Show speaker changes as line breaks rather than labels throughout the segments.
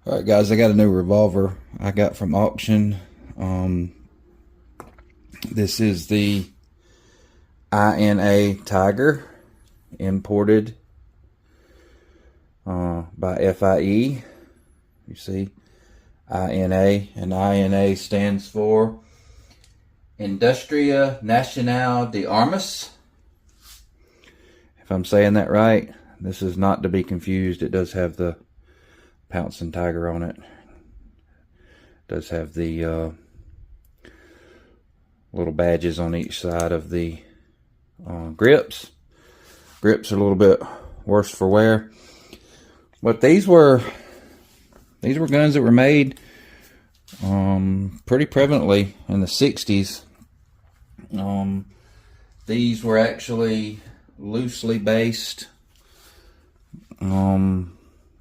Alright guys, I got a new revolver I got from auction. This is the I.N.A Tiger, imported by FIE. You see I.N.A, and I.N.A stands for Industria Nacional de Armas. If I'm saying that right. This is not to be confused. It does have the pouncing tiger on it. It does have the little badges on each side of the grips. Grips are a little bit worse for wear. But these were guns that were made pretty prevalently in the 60s. These were actually loosely based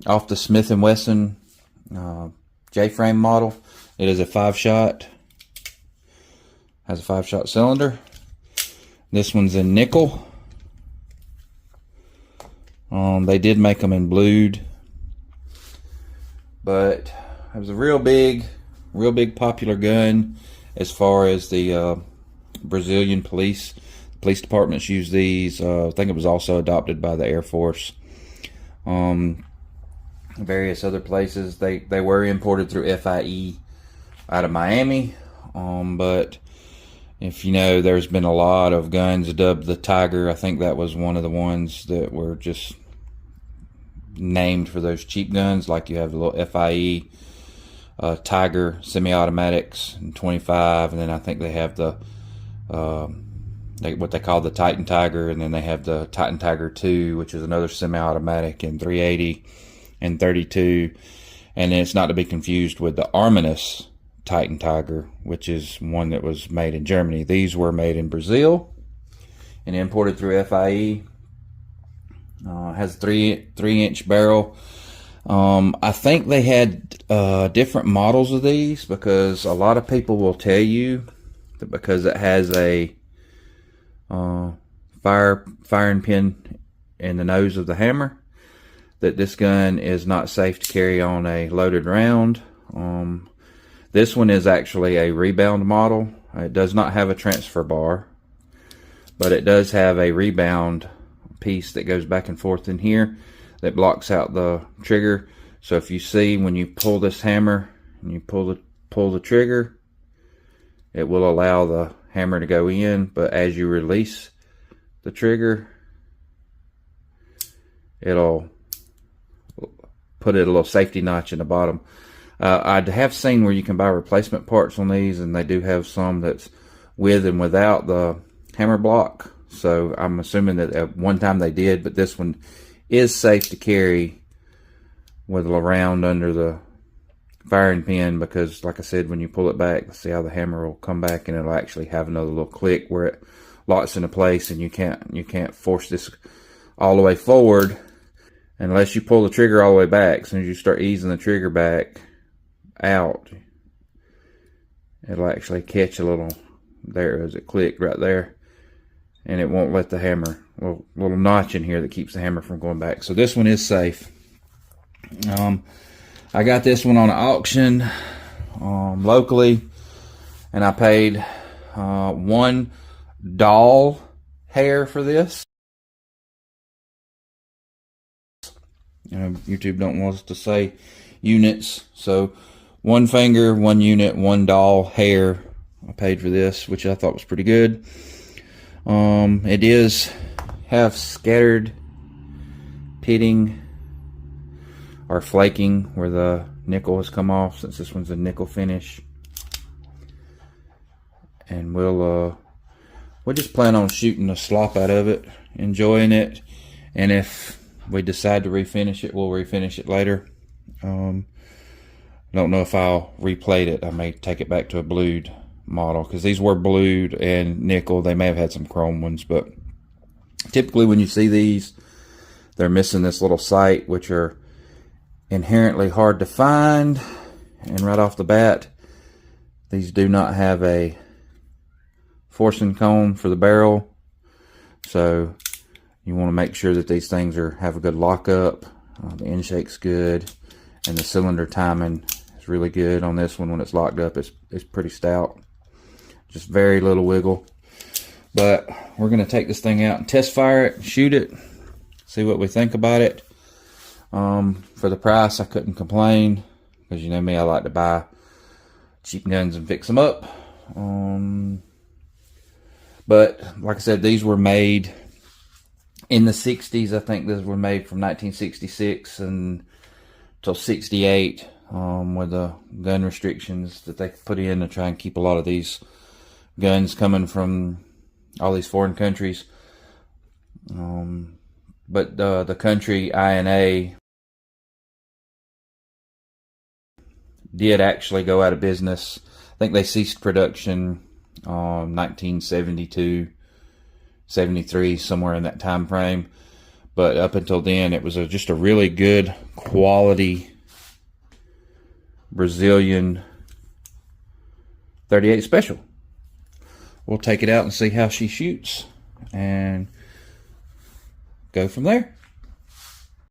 off the Smith and Wesson J-frame model. It is a 5-shot, has a 5-shot cylinder. This one's in nickel. They did make them in blued, but it was a real big popular gun as far as the Brazilian police departments use these. I think it was also adopted by the Air Force. Various other places. They were imported through FIE out of Miami. But if you know, there's been a lot of guns dubbed the Tiger. I think that was one of the ones that were just named for those cheap guns. Like you have the little FIE Tiger semi-automatics and 25, and then I think they have the what they call the Titan Tiger, and then they have the Titan Tiger 2, which is another semi-automatic, and 380 and 32, and then it's not to be confused with the Arminus Titan Tiger, which is one that was made in Germany. These were made in Brazil and imported through FIE. Has a 3-inch barrel. I think they had different models of these, because a lot of people will tell you that because it has a firing pin in the nose of the hammer, that this gun is not safe to carry on a loaded round. This one is actually a rebound model. It does not have a transfer bar, but it does have a rebound piece that goes back and forth in here that blocks out the trigger. So if you see, when you pull this hammer and you pull the trigger, it will allow the hammer to go in, but as you release the trigger, it'll put it a little safety notch in the bottom. I have seen where you can buy replacement parts on these, and they do have some that's with and without the hammer block. So I'm assuming that at one time they did, but this one is safe to carry with a round under the firing pin, because like I said, when you pull it back, see how the hammer will come back, and it'll actually have another little click where it locks into place, and you can't force this all the way forward unless you pull the trigger all the way back. As soon as you start easing the trigger back out, it'll actually catch a little, there as it clicked right there, and it won't let the hammer, little notch in here that keeps the hammer from going back. So this one is safe. I got this one on an auction locally, and I paid one doll hair for this. You know, YouTube don't want us to say units, so one finger, one unit, one doll hair. I paid for this, which I thought was pretty good. It is have scattered pitting or flaking where the nickel has come off, since this one's a nickel finish. And we'll just plan on shooting the slop out of it, enjoying it, and if we decide to refinish it, we'll refinish it later. Don't know if I'll replate it. I may take it back to a blued model, because these were blued and nickel. They may have had some chrome ones, but typically when you see these, they're missing this little sight, which are inherently hard to find. And right off the bat, these do not have a forcing cone for the barrel, so you want to make sure that these things have a good lockup. The end shake's good, And the cylinder timing is really good on this one. When it's locked up, it's pretty stout. Just very little wiggle. But we're going to take this thing out and test fire it, shoot it, see what we think about it. For the price, I couldn't complain, because you know me, I like to buy cheap guns and fix them up. But like I said, these were made in the 60s. I think these were made from 1966 until 68, with the gun restrictions that they put in to try and keep a lot of these guns coming from all these foreign countries. But the country I.N.A. did actually go out of business. I think they ceased production 1972, 73, somewhere in that time frame. But up until then, it was just a really good quality Brazilian 38 Special. We'll take it out and see how she shoots and go from there.